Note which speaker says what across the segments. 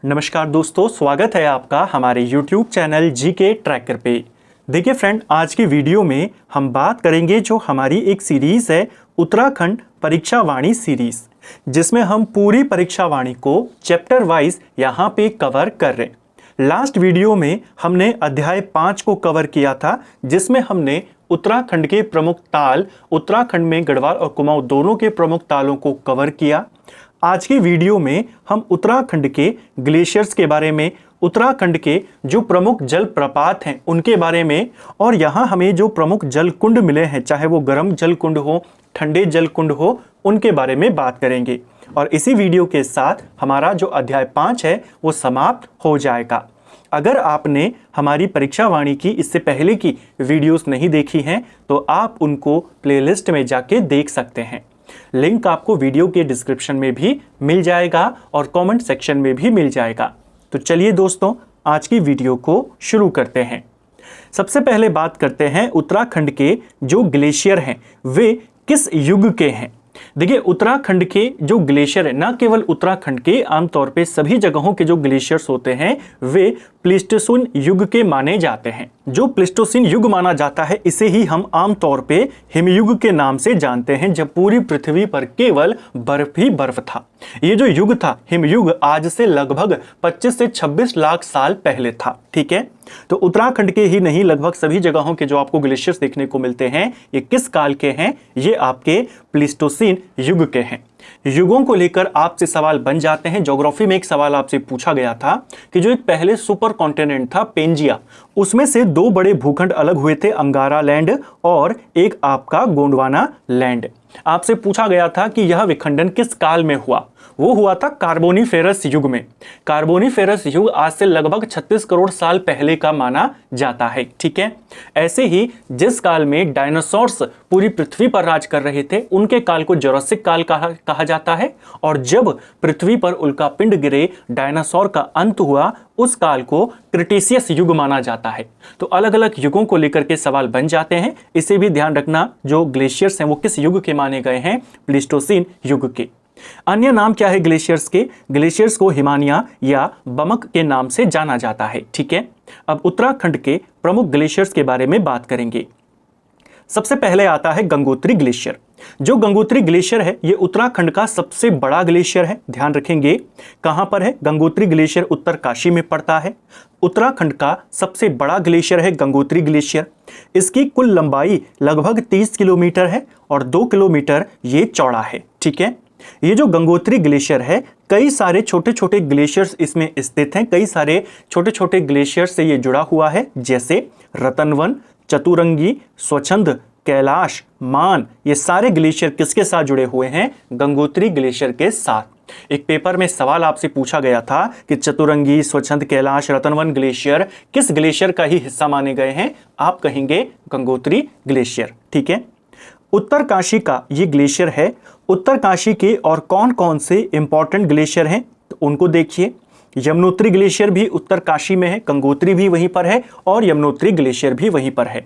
Speaker 1: नमस्कार दोस्तों, स्वागत है आपका हमारे YouTube चैनल जीके ट्रैकर पे। देखिए फ्रेंड, आज की वीडियो में हम बात करेंगे जो हमारी एक सीरीज़ है उत्तराखंड परीक्षा वाणी सीरीज़, जिसमें हम पूरी परीक्षा वाणी को चैप्टर वाइज यहाँ पे कवर कर रहे हैं। लास्ट वीडियो में हमने अध्याय 5 को कवर किया था, जिसमें हमने उत्तराखंड के प्रमुख ताल, उत्तराखंड में गढ़वाल और कुमाऊं दोनों के प्रमुख तालों को कवर किया। आज की वीडियो में हम उत्तराखंड के ग्लेशियर्स के बारे में, उत्तराखंड के जो प्रमुख जल प्रपात हैं उनके बारे में, और यहाँ हमें जो प्रमुख जल कुंड मिले हैं, चाहे वो गर्म जल कुंड हो, ठंडे जल कुंड हो, उनके बारे में बात करेंगे। और इसी वीडियो के साथ हमारा जो अध्याय 5 है वो समाप्त हो जाएगा। अगर आपने हमारी परीक्षा वाणी की इससे पहले की वीडियोस नहीं देखी हैं तो आप उनको प्लेलिस्ट में जाके देख सकते हैं। लिंक आपको वीडियो के डिस्क्रिप्शन में भी मिल जाएगा और कमेंट सेक्शन में भी मिल जाएगा। तो चलिए दोस्तों, आज की वीडियो को शुरू करते हैं। सबसे पहले बात करते हैं उत्तराखंड के जो ग्लेशियर हैं वे किस युग के हैं। देखिए, उत्तराखंड के जो ग्लेशियर है, ना केवल उत्तराखंड के, आमतौर पे सभी जगहों के जो ग्लेशियर्स होते हैं वे प्लीस्टोसीन युग के माने जाते हैं। जो प्लीस्टोसीन युग माना जाता है इसे ही हम आमतौर पे हिमयुग के नाम से जानते हैं, जब पूरी पृथ्वी पर केवल बर्फ ही बर्फ था। ये जो युग था हिमयुग, आज से लगभग 25 से 26 लाख साल पहले था। ठीक है, तो उत्तराखंड के ही नहीं, लगभग सभी जगहों के जो आपको ग्लेशियर्स देखने को मिलते हैं ये किस काल के हैं? ये आपके प्लीस्टोसीन युग के हैं। युगों को लेकर आपसे सवाल बन जाते हैं। ज्योग्राफी में एक सवाल आपसे पूछा गया था कि जो एक पहले सुपर कॉन्टिनेंट था पेंजिया, उसमें से दो बड़े भूखंड अलग हुए थे, अंगारा लैंड और एक आपका गोंडवाना लैंड। आपसे पूछा गया था कि यह विखंडन किस काल में हुआ? वो हुआ था कार्बोनिफेरस युग में। कार्बोनिफेरस युग आज से लगभग 36 करोड़ साल पहले का माना जाता है। ठीक है, ऐसे ही जिस काल में डायनासोर्स पूरी पृथ्वी पर राज कर रहे थे उनके काल को जुरासिक काल कहा जाता है, और जब पृथ्वी पर उल्कापिंड गिरे, डायनासोर का अंत हुआ, उस काल को क्रिटेशियस युग माना जाता है। तो अलग अलग युगों को लेकर के सवाल बन जाते हैं, इसे भी ध्यान रखना। जो ग्लेशियर्स हैं वो किस युग के माने गए हैं? प्लीस्टोसीन युग के। अन्य नाम क्या है ग्लेशियर्स के? ग्लेशियर्स को हिमानिया या बमक के नाम से जाना जाता है। ठीक है, अब उत्तराखंड के प्रमुख ग्लेशियर्स के बारे में बात करेंगे। सबसे पहले आता है गंगोत्री ग्लेशियर। जो गंगोत्री ग्लेशियर है ये उत्तराखंड का सबसे बड़ा ग्लेशियर है। ध्यान रखेंगे कहां पर है? गंगोत्री ग्लेशियर उत्तरकाशी में पड़ता है। उत्तराखंड का सबसे बड़ा ग्लेशियर है गंगोत्री ग्लेशियर। इसकी कुल लंबाई लगभग 30 किलोमीटर है और 2 किलोमीटर ये चौड़ा है। ठीक है, ये जो गंगोत्री ग्लेशियर है, कई सारे छोटे छोटे ग्लेशियर्स इसमें स्थित हैं। कई सारे छोटे छोटे ग्लेशियर से ये जुड़ा हुआ है, जैसे रतनवन, चतुरंगी, स्वच्छंद, कैलाश, मान। ये सारे ग्लेशियर किसके साथ जुड़े हुए हैं? गंगोत्री ग्लेशियर के साथ। एक पेपर में सवाल आपसे पूछा गया था कि चतुरंगी, स्वच्छंद, कैलाश, रतनवन ग्लेशियर किस ग्लेशियर का ही हिस्सा माने गए हैं? आप कहेंगे गंगोत्री ग्लेशियर। ठीक है, उत्तरकाशी का ये ग्लेशियर है। उत्तरकाशी के और कौन कौन से इंपॉर्टेंट ग्लेशियर हैं तो उनको देखिए। यमुनोत्री ग्लेशियर भी उत्तरकाशी में है, गंगोत्री भी वहीं पर है और यमुनोत्री ग्लेशियर भी वहीं पर है।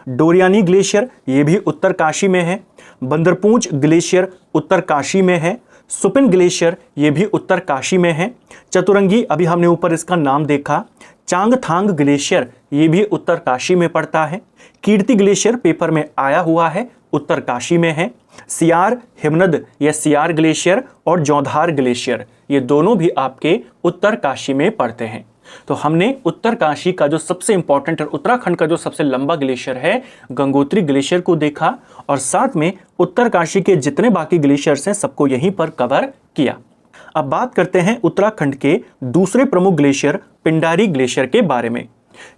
Speaker 1: डोरियानी ग्लेशियर ये भी उत्तरकाशी में है। बंदरपूंछ ग्लेशियर उत्तरकाशी में है। सुपिन ग्लेशियर ये भी उत्तरकाशी में है। चतुरंगी, अभी हमने ऊपर इसका नाम देखा। चांगथांग ग्लेशियर ये भी उत्तरकाशी में पड़ता है। कीर्ति ग्लेशियर पेपर में आया हुआ है, उत्तरकाशी में है। सियार हिमनद या सियार ग्लेशियर और जौधार ग्लेशियर ये दोनों भी आपके उत्तरकाशी में पड़ते हैं। तो हमने उत्तरकाशी का जो सबसे इंपॉर्टेंट और उत्तराखंड का जो सबसे लंबा ग्लेशियर है गंगोत्री ग्लेशियर को देखा, और साथ में उत्तरकाशी के जितने बाकी ग्लेशियर्स हैं सबको यहीं पर कवर किया। अब बात करते हैं उत्तराखंड के दूसरे प्रमुख ग्लेशियर पिंडारी ग्लेशियर के बारे में।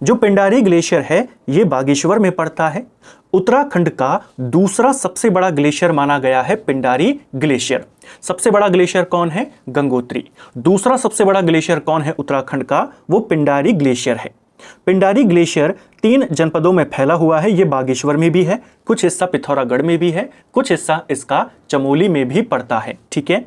Speaker 1: जो पिंडारी ग्लेशियर है ये बागेश्वर में पड़ता है। उत्तराखंड का दूसरा सबसे बड़ा ग्लेशियर माना गया है पिंडारी ग्लेशियर। सबसे बड़ा ग्लेशियर कौन है? गंगोत्री। दूसरा सबसे बड़ा ग्लेशियर कौन है उत्तराखंड का? वो पिंडारी ग्लेशियर है। पिंडारी ग्लेशियर 3 जनपदों में फैला हुआ है। ये बागेश्वर में भी है, कुछ हिस्सा पिथौरागढ़ में भी है, कुछ हिस्सा इसका चमोली में भी पड़ता है। ठीक है,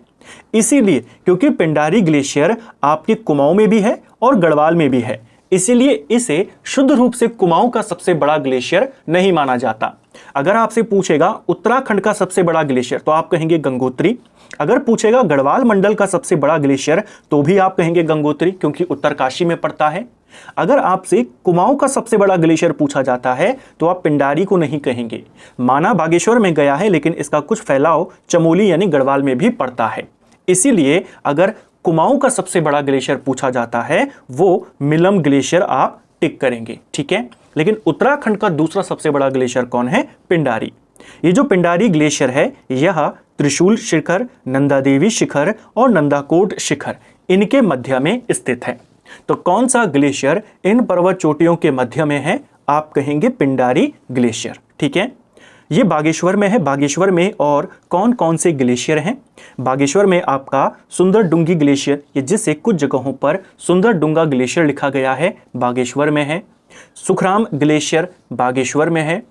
Speaker 1: इसीलिए क्योंकि पिंडारी ग्लेशियर आपके कुमाऊं में भी है और गढ़वाल में भी है, इसीलिए इसे शुद्ध रूप से कुमाऊं का सबसे बड़ा ग्लेशियर नहीं माना जाता। अगर आपसे पूछेगा उत्तराखंड का सबसे बड़ा ग्लेशियर तो आप कहेंगे गंगोत्री। अगर पूछेगा गढ़वाल मंडल का सबसे बड़ा ग्लेशियर तो भी आप कहेंगे गंगोत्री, क्योंकि उत्तरकाशी में पड़ता है। अगर आपसे कुमाऊं का सबसे बड़ा ग्लेशियर पूछा जाता है तो आप पिंडारी को नहीं कहेंगे। माना बागेश्वर में गया है, लेकिन इसका कुछ फैलाव चमोली यानी गढ़वाल में भी पड़ता है। इसीलिए अगर कुमाऊं का सबसे बड़ा ग्लेशियर पूछा जाता है वो मिलम ग्लेशियर आप टिक करेंगे, ठीक है। लेकिन उत्तराखंड का दूसरा सबसे बड़ा ग्लेशियर कौन है? पिंडारी। ये जो पिंडारी ग्लेशियर है यह त्रिशूल शिखर, नंदा देवी शिखर और नंदाकोट शिखर इनके मध्य में स्थित है। तो कौन सा ग्लेशियर इन पर्वत चोटियों के मध्य में है? आप कहेंगे पिंडारी ग्लेशियर, ठीक है। ये बागेश्वर में है। बागेश्वर में और कौन कौन से ग्लेशियर हैं? बागेश्वर में आपका सुंदर डुंगी ग्लेशियर, ये जिसे कुछ जगहों पर सुंदर डुंगा ग्लेशियर लिखा गया है, बागेश्वर में है। सुखराम ग्लेशियर बागेश्वर में है।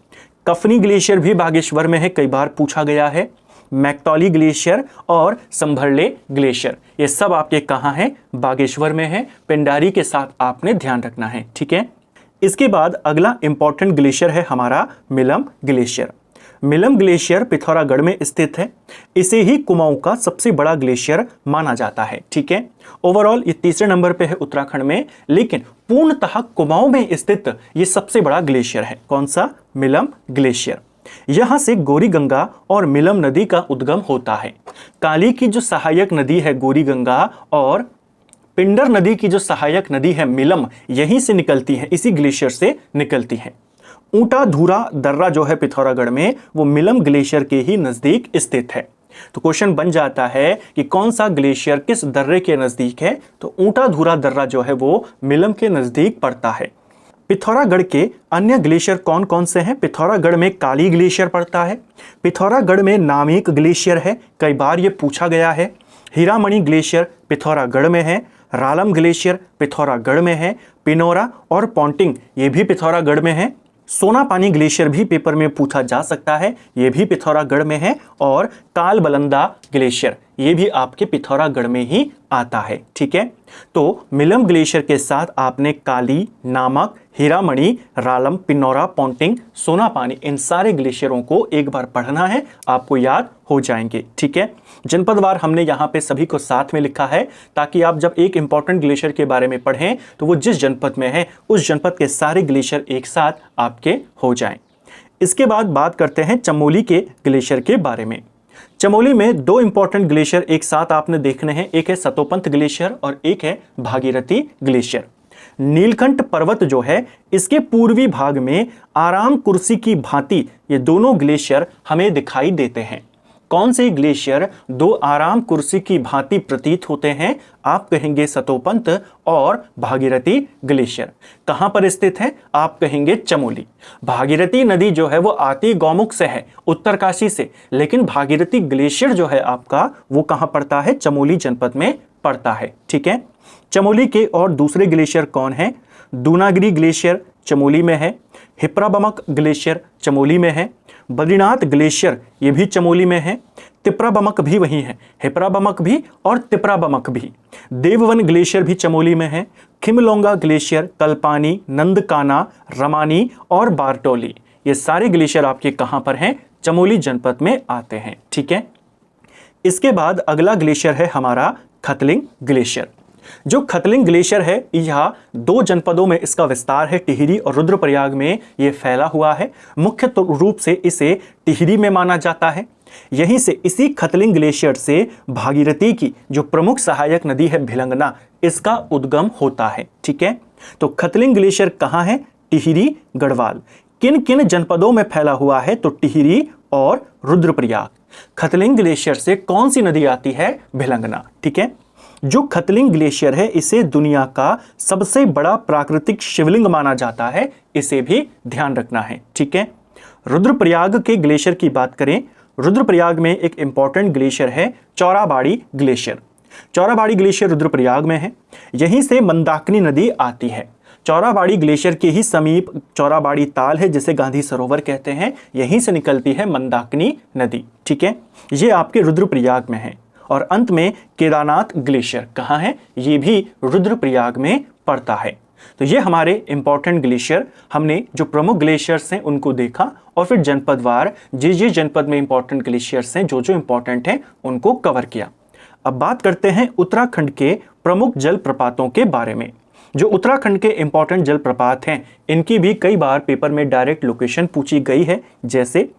Speaker 1: कफनी ग्लेशियर भी बागेश्वर में है, कई बार पूछा गया है। मैक्टॉली ग्लेशियर और संभरले ग्लेशियर ये सब आपके कहाँ हैं? बागेश्वर में है। पिंडारी के साथ आपने ध्यान रखना है, ठीक है। इसके बाद अगला इंपॉर्टेंट ग्लेशियर है हमारा मिलम ग्लेशियर। मिलम ग्लेशियर पिथौरागढ़ में स्थित है। इसे ही कुमाऊं का सबसे बड़ा ग्लेशियर माना जाता है, ठीक है। ओवरऑल ये तीसरे नंबर पे है उत्तराखंड में, लेकिन पूर्णतः कुमाऊं में स्थित ये सबसे बड़ा ग्लेशियर है। कौन सा? मिलम ग्लेशियर। यहां से गोरी गंगा और मिलम नदी का उद्गम होता है। काली की जो सहायक नदी है गोरी गंगा और पिंडर नदी की जो सहायक नदी है मिलम, यहीं से निकलती है, इसी ग्लेशियर से निकलती है। ऊंटा धूरा दर्रा जो है पिथौरागढ़ में वो मिलम ग्लेशियर के ही नजदीक स्थित है। तो क्वेश्चन बन जाता है कि कौन सा ग्लेशियर किस दर्रे के नजदीक है? तो ऊंटा धूरा दर्रा जो है वो मिलम के नजदीक पड़ता है। पिथौरागढ़ के अन्य ग्लेशियर कौन कौन से हैं? पिथौरागढ़ में काली ग्लेशियर पड़ता है। पिथौरागढ़ में नामेक ग्लेशियर है, कई बार ये पूछा गया है। हीरामणि ग्लेशियर पिथौरागढ़ में है। रालम ग्लेशियर पिथौरागढ़ में है। पिनोरा और पॉन्टिंग ये भी पिथौरागढ़ में है। सोनापानी ग्लेशियर भी पेपर में पूछा जा सकता है, ये भी पिथौरागढ़ में है। और कालबलंदा ग्लेशियर ये भी आपके पिथौरागढ़ में ही आता है, ठीक है। तो मिलम ग्लेशियर के साथ आपने काली, नामक, हीरामणि, रालम, पिनोरा, पॉन्टिंग, सोनापानी इन सारे ग्लेशियरों को एक बार पढ़ना है, आपको याद हो जाएंगे, ठीक है। जनपदवार हमने यहाँ पे सभी को साथ में लिखा है ताकि आप जब एक इंपॉर्टेंट ग्लेशियर के बारे में पढ़ें तो वो जिस जनपद में है उस जनपद के सारे ग्लेशियर एक साथ आपके हो जाएं। इसके बाद बात करते हैं चमोली के ग्लेशियर के बारे में। चमोली में दो इंपॉर्टेंट ग्लेशियर एक साथ आपने देखने हैं, एक है सतोपंत ग्लेशियर और एक है भागीरथी ग्लेशियर। नीलकंठ पर्वत जो है इसके पूर्वी भाग में आराम कुर्सी की भांति ये दोनों ग्लेशियर हमें दिखाई देते हैं। कौन से ग्लेशियर दो आराम कुर्सी की भांति प्रतीत होते हैं? आप कहेंगे सतोपंत और भागीरथी ग्लेशियर। कहां पर स्थित है? आप कहेंगे चमोली। भागीरथी नदी जो है वो आती गौमुख से है, उत्तरकाशी से, लेकिन भागीरथी ग्लेशियर जो है आपका वो कहां पड़ता है? चमोली जनपद में पड़ता है, ठीक है। चमोली के और दूसरे ग्लेशियर कौन है? दूनागिरी ग्लेशियर चमोली में है। हिप्राबमक ग्लेशियर चमोली में है। बद्रीनाथ ग्लेशियर ये भी चमोली में है। तिप्राबमक भी वही है, हिप्राबमक भी और तिप्राबमक भी। देववन ग्लेशियर भी चमोली में है। खिमलोंगा ग्लेशियर, कल्पानी, नंदकाना, रमानी और बारटोली ये सारे ग्लेशियर आपके कहां पर हैं? चमोली जनपद में आते हैं, ठीक है। इसके बाद अगला ग्लेशियर है हमारा खतलिंग ग्लेशियर। जो खतलिंग ग्लेशियर है यह दो जनपदों में इसका विस्तार है, टिहरी और रुद्रप्रयाग में ये फैला हुआ है। मुख्य रूप से इसे टिहरी में माना जाता है। यहीं से इसी खतलिंग ग्लेशियर से भागीरथी की जो प्रमुख सहायक नदी है भिलंगना, इसका उद्गम होता है, ठीक है। तो खतलिंग ग्लेशियर कहाँ है? टिहरी, गढ़वाल। किन किन जनपदों में फैला हुआ है? तो टिहरी और रुद्रप्रयाग। खतलिंग ग्लेशियर से कौन सी नदी आती है? भिलंगना, ठीक है। जो खतलिंग ग्लेशियर है इसे दुनिया का सबसे बड़ा प्राकृतिक शिवलिंग माना जाता है, इसे भी ध्यान रखना है, ठीक है। रुद्रप्रयाग के ग्लेशियर की बात करें, रुद्रप्रयाग में एक इंपॉर्टेंट ग्लेशियर है चौराबाड़ी ग्लेशियर। चौराबाड़ी ग्लेशियर रुद्रप्रयाग में है। यहीं से मंदाकिनी नदी आती है। चौराबाड़ी ग्लेशियर के ही समीप चौराबाड़ी ताल है जिसे गांधी सरोवर कहते हैं, यहीं से निकलती है मंदाकिनी नदी, ठीक है। ये आपके रुद्रप्रयाग में है। और अंत में केदारनाथ ग्लेशियर कहाँ है? ये भी रुद्रप्रयाग में पड़ता है। तो ये हमारे इंपॉर्टेंट ग्लेशियर, हमने जो प्रमुख ग्लेशियर्स हैं उनको देखा और फिर जनपदवार जिस जनपद में इंपॉर्टेंट ग्लेशियर्स हैं जो इंपॉर्टेंट हैं उनको कवर किया। अब बात करते हैं उत्तराखंड के प्रमुख जलप्रपातों के बारे में। जो उत्तराखंड के इंपॉर्टेंट जलप्रपात हैं इनकी भी कई बार पेपर में डायरेक्ट लोकेशन पूछी गई है। जैसे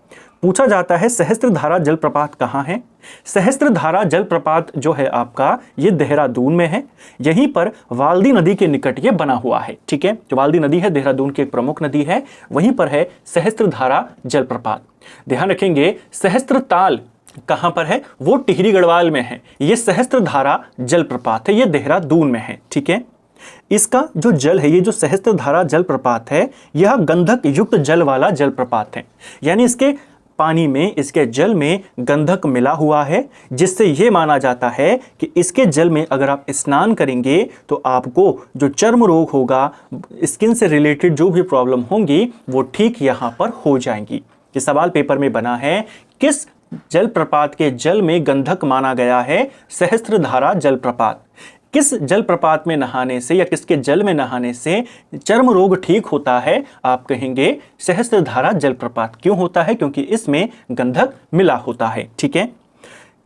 Speaker 1: पूछा जाता है सहस्त्रधारा जलप्रपात कहाँ है। सहस्त्रधारा जलप्रपात जो है आपका ये देहरादून में है। यहीं पर वाल्दी नदी के निकट ये बना हुआ है। ठीक है, जो वाल्दी नदी है देहरादून की एक प्रमुख नदी है, वहीं पर है सहस्त्रधारा जलप्रपात। ध्यान रखेंगे सहस्त्रताल कहाँ पर है, वो टिहरी गढ़वाल में है। ये सहस्त्रधारा जलप्रपात है, ये देहरादून में है। ठीक है, इसका जो जल है, ये जो सहस्त्रधारा जलप्रपात है, यह गंधक युक्त जल वाला जलप्रपात है। यानी इसके पानी में, इसके जल में गंधक मिला हुआ है, जिससे यह माना जाता है कि इसके जल में अगर आप स्नान करेंगे तो आपको जो चर्म रोग होगा, स्किन से रिलेटेड जो भी प्रॉब्लम होंगी वो ठीक यहाँ पर हो जाएंगी। ये सवाल पेपर में बना है, किस जलप्रपात के जल में गंधक माना गया है सहस्त्रधारा जलप्रपात। किस जलप्रपात में नहाने से या किसके जल में नहाने से चर्म रोग ठीक होता है, आप कहेंगे सहस्त्रधारा जलप्रपात। क्यों होता है? क्योंकि इसमें गंधक मिला होता है। ठीक है,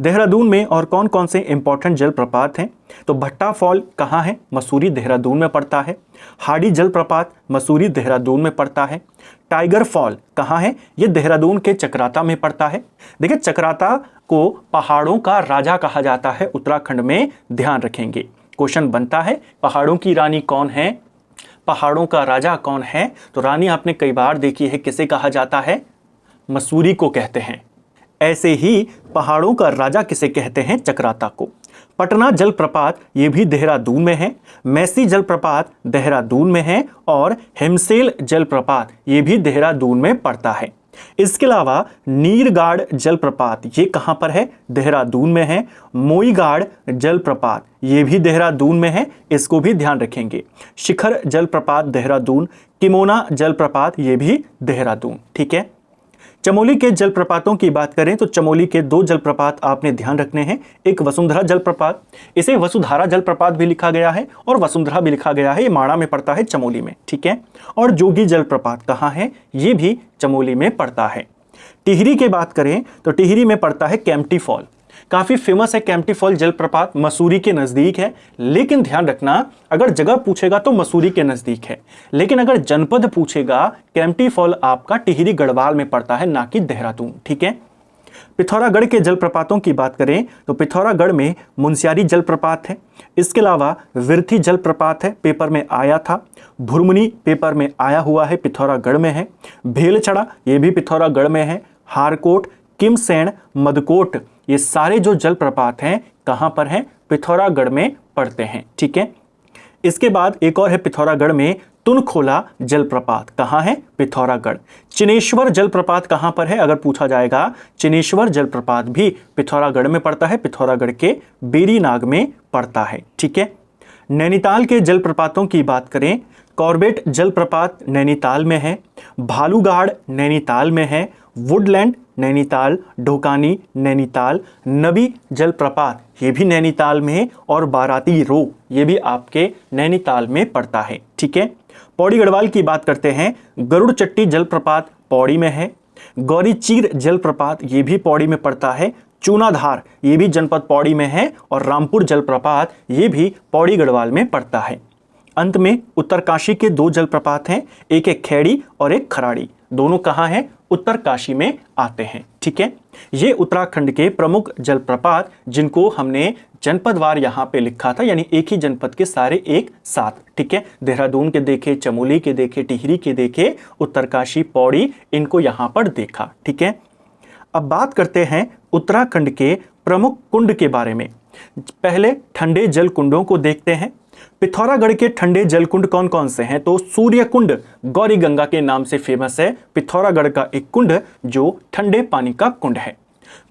Speaker 1: देहरादून में और कौन कौन से इंपॉर्टेंट जलप्रपात हैं? तो भट्टा फॉल कहाँ है? मसूरी देहरादून में पड़ता है। हाड़ी जलप्रपात मसूरी देहरादून में पड़ता है। टाइगर फॉल कहाँ है? ये देहरादून के चक्राता में पड़ता है। देखिए, चक्राता को पहाड़ों का राजा कहा जाता है उत्तराखंड में, ध्यान रखेंगे। क्वेश्चन बनता है पहाड़ों की रानी कौन है, पहाड़ों का राजा कौन है? तो रानी आपने कई बार देखी है, किसे कहा जाता है? मसूरी को कहते हैं। ऐसे ही पहाड़ों का राजा किसे कहते हैं? चक्राता को। पटना जलप्रपात ये भी देहरादून में है। मैसी जलप्रपात देहरादून में है और हिमसेल जलप्रपात ये भी देहरादून में पड़ता है। इसके अलावा नीरगाड़ जलप्रपात ये कहाँ पर है? देहरादून में है। मोईगाड़ जलप्रपात ये भी देहरादून में है, इसको भी ध्यान रखेंगे। शिखर जलप्रपात देहरादून, किमोना जलप्रपात ये भी देहरादून। ठीक है, चमोली के जलप्रपातों की बात करें तो चमोली के दो जलप्रपात आपने ध्यान रखने हैं। एक वसुंधरा जलप्रपात, इसे वसुधारा जलप्रपात भी लिखा गया है और वसुंधरा भी लिखा गया है, ये माणा में पड़ता है चमोली में। ठीक है, और जोगी जलप्रपात कहाँ है? ये भी चमोली में पड़ता है। टिहरी की बात करें तो टिहरी में पड़ता है केम्प्टी फॉल। काफ़ी फेमस है केम्प्टी फॉल जलप्रपात, मसूरी के नज़दीक है। लेकिन ध्यान रखना, अगर जगह पूछेगा तो मसूरी के नज़दीक है, लेकिन अगर जनपद पूछेगा केम्प्टी फॉल आपका टिहरी गढ़वाल में पड़ता है, ना कि देहरादून। ठीक है, पिथौरागढ़ के जलप्रपातों की बात करें तो पिथौरागढ़ में मुंशियारी जलप्रपात है। इसके अलावा विरथी जलप्रपात है, पेपर में आया था। भुरमुनी पेपर में आया हुआ है, पिथौरागढ़ में है। भेलचड़ा ये भी पिथौरागढ़ में है। हारकोट, किमसैन, मदकोट ये सारे जो जलप्रपात हैं कहाँ पर हैं? पिथौरागढ़ में पड़ते हैं। ठीक है, इसके बाद एक और है पिथौरागढ़ में तुनखोला जलप्रपात। कहाँ है? पिथौरागढ़। चिनेश्वर जलप्रपात कहाँ पर है? अगर पूछा जाएगा, चिनेश्वर जलप्रपात भी पिथौरागढ़ में पड़ता है, पिथौरागढ़ के बेरीनाग में पड़ता है। ठीक है, नैनीताल के जलप्रपातों की बात करें, कॉर्बेट जलप्रपात नैनीताल में है। भालूगाड़ नैनीताल में है। वुडलैंड नैनीताल, ढोकानी नैनीताल, नबी जलप्रपात ये भी नैनीताल में है और बाराती रो ये भी आपके नैनीताल में पड़ता है। ठीक है, पौड़ी गढ़वाल की बात करते हैं, गरुड़ चट्टी जलप्रपात पौड़ी में है। गौरी चीर जलप्रपात ये भी पौड़ी में पड़ता है। चूनाधार ये भी जनपद पौड़ी में है और रामपुर जलप्रपात ये भी पौड़ी गढ़वाल में पड़ता है। अंत में उत्तरकाशी के दो जलप्रपात हैं, एक है खेड़ी और एक खराड़ी। दोनों कहाँ हैं? उत्तरकाशी में आते हैं। ठीक है, ये उत्तराखंड के प्रमुख जलप्रपात जिनको हमने जनपदवार यहाँ पे लिखा था, यानी एक ही जनपद के सारे एक साथ। ठीक है, देहरादून के देखे, चमोली के देखे, टिहरी के देखे, उत्तरकाशी, पौड़ी, इनको यहाँ पर देखा। ठीक है, अब बात करते हैं उत्तराखंड के प्रमुख कुंड के बारे में। पहले ठंडे जल कुंडों को देखते हैं। पिथौरागढ़ के ठंडे जल कुंड कौन कौन से हैं? तो सूर्य कुंड गौरी गंगा के नाम से फेमस है, पिथौरागढ़ का एक कुंड जो ठंडे पानी का कुंड है।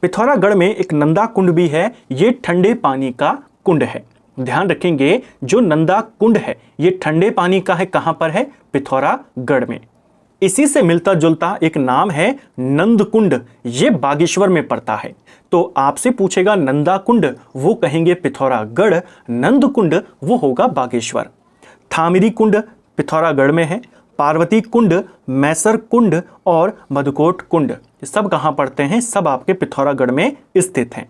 Speaker 1: पिथौरागढ़ में एक नंदा कुंड भी है, ये ठंडे पानी का कुंड है। ध्यान रखेंगे, जो नंदा कुंड है ये ठंडे पानी का है। कहां पर है? पिथौरागढ़ में। इसी से मिलता जुलता एक नाम है नंद कुंड, ये बागेश्वर में पड़ता है। तो आपसे पूछेगा नंदा कुंड, वो कहेंगे पिथौरागढ़, नंद कुंड वो होगा बागेश्वर। थामिरी कुंड पिथौरागढ़ में है, पार्वती कुंड, मैसर कुंड और मधुकोट कुंड, ये सब कहाँ पड़ते हैं? सब आपके पिथौरागढ़ में स्थित हैं।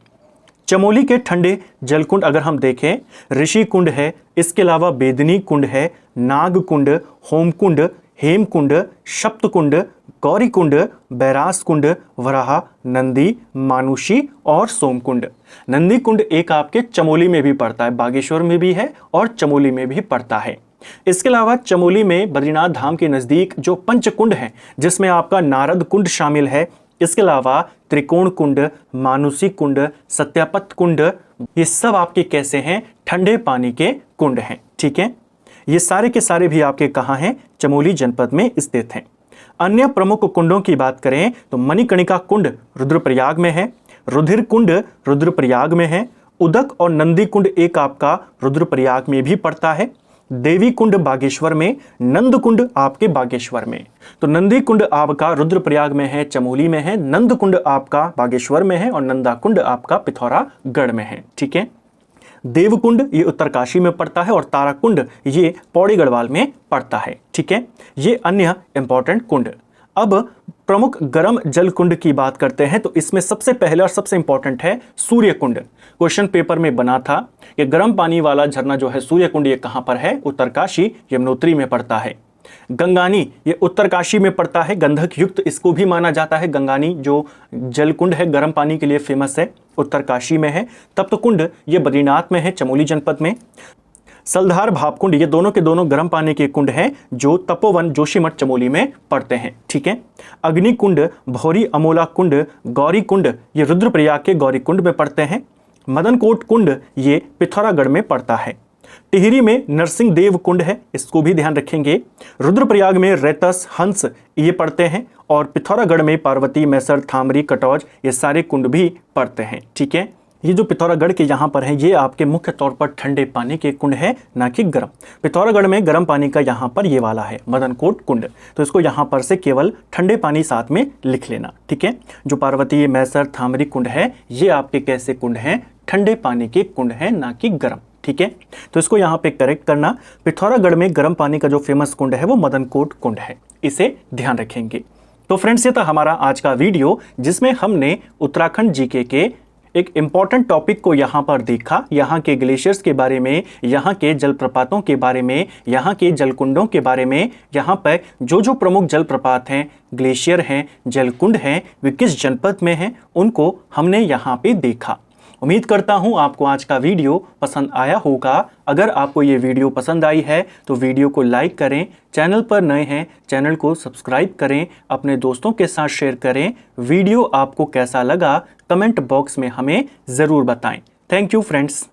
Speaker 1: चमोली के ठंडे जलकुंड अगर हम देखें, ऋषि कुंड है, इसके अलावा बेदनी कुंड है, नाग कुंड, होम कुंड, हेम कुंड, सप्त कुंड, गौरी कुंड, बैरास कुंड, वराहा, नंदी, मानुषी और सोमकुंड। नंदी कुंड एक आपके चमोली में भी पड़ता है, बागेश्वर में भी है और चमोली में भी पड़ता है। इसके अलावा चमोली में बद्रीनाथ धाम के नज़दीक जो पंचकुंड है, जिसमें आपका नारद कुंड शामिल है, इसके अलावा त्रिकोण कुंड, मानुषी कुंड, सत्यापत कुंड, ये सब आपके कैसे हैं? ठंडे पानी के कुंड हैं। ठीक है, ये सारे के सारे भी आपके कहाँ हैं? चमोली जनपद में स्थित हैं। अन्य प्रमुख कुंडों की बात करें तो मणिकर्णिका कुंड रुद्रप्रयाग में है, रुधिर कुंड रुद्रप्रयाग में है, उदक और नंदी कुंड एक आपका रुद्रप्रयाग में भी पड़ता है, देवी कुंड बागेश्वर में, नंद कुंड आपके बागेश्वर में। तो नंदी कुंड आपका रुद्रप्रयाग में है, चमोली में है, नंद कुंड आपका बागेश्वर में है और नंदा कुंड आपका पिथौरागढ़ में है। ठीक है, देवकुंड ये उत्तरकाशी में पड़ता है और तारा कुंड ये पौड़ी गढ़वाल में पड़ता है। ठीक है, ये अन्य इंपॉर्टेंट कुंड। अब प्रमुख गर्म जल कुंड की बात करते हैं तो इसमें सबसे पहले और सबसे इंपॉर्टेंट है सूर्य कुंड। क्वेश्चन पेपर में बना था कि गर्म पानी वाला झरना जो है सूर्य कुंड, ये कहाँ पर है? उत्तरकाशी यमुनोत्री में पड़ता है। गंगानी ये उत्तरकाशी में पड़ता है, गंधक युक्त इसको भी माना जाता है। गंगानी जो जल कुंड है गर्म पानी के लिए फेमस है, उत्तरकाशी में है। तप्त कुंड ये बद्रीनाथ में है, चमोली जनपद में। सलधार भापकुंड ये दोनों के दोनों गर्म पानी के कुंड हैं जो तपोवन जोशीमठ चमोली में पड़ते हैं। ठीक है, अग्निकुंड, भौरी अमोला कुंड, गौरी कुंड ये रुद्रप्रयाग के गौरी कुंड में पड़ते हैं। मदनकोट कुंड ये पिथौरागढ़ में पड़ता है। टिहरी में नरसिंह देव कुंड है, इसको भी ध्यान रखेंगे। रुद्रप्रयाग में रेतस, हंस ये पड़ते हैं और पिथौरागढ़ में पार्वती, मैसर, थामरी, कटौज ये सारे कुंड भी पड़ते हैं। ठीक है, ये जो पिथौरागढ़ के यहाँ पर है ये आपके मुख्य तौर पर ठंडे पानी के कुंड है, ना कि गर्म। पिथौरागढ़ में गर्म पानी का यहाँ पर ये वाला है मदनकोट कुंड, तो इसको यहाँ पर से केवल ठंडे पानी साथ में लिख लेना। ठीक है, जो पार्वती, मैसर, थामरी कुंड है ये आपके कैसे कुंड हैं? ठंडे पानी के कुंड हैं, ना कि गर्म। ठीक है, तो इसको यहाँ पे करेक्ट करना। पिथौरागढ़ में गर्म पानी का जो फेमस कुंड है वो मदनकोट कुंड है, इसे ध्यान रखेंगे। तो फ्रेंड्स, ये था हमारा आज का वीडियो जिसमें हमने उत्तराखंड जीके के एक इम्पॉर्टेंट टॉपिक को यहाँ पर देखा। यहाँ के ग्लेशियर्स के बारे में, यहाँ के जलप्रपातों के बारे में, यहाँ के जलकुंडों के बारे में, यहाँ पर जो जो प्रमुख जलप्रपात हैं, ग्लेशियर हैं, जलकुंड हैं, वे किस जनपद में हैं, उनको हमने यहाँ पे देखा। उम्मीद करता हूँ आपको आज का वीडियो पसंद आया होगा। अगर आपको ये वीडियो पसंद आई है तो वीडियो को लाइक करें, चैनल पर नए हैं चैनल को सब्सक्राइब करें, अपने दोस्तों के साथ शेयर करें। वीडियो आपको कैसा लगा कमेंट बॉक्स में हमें ज़रूर बताएं। Thank you friends.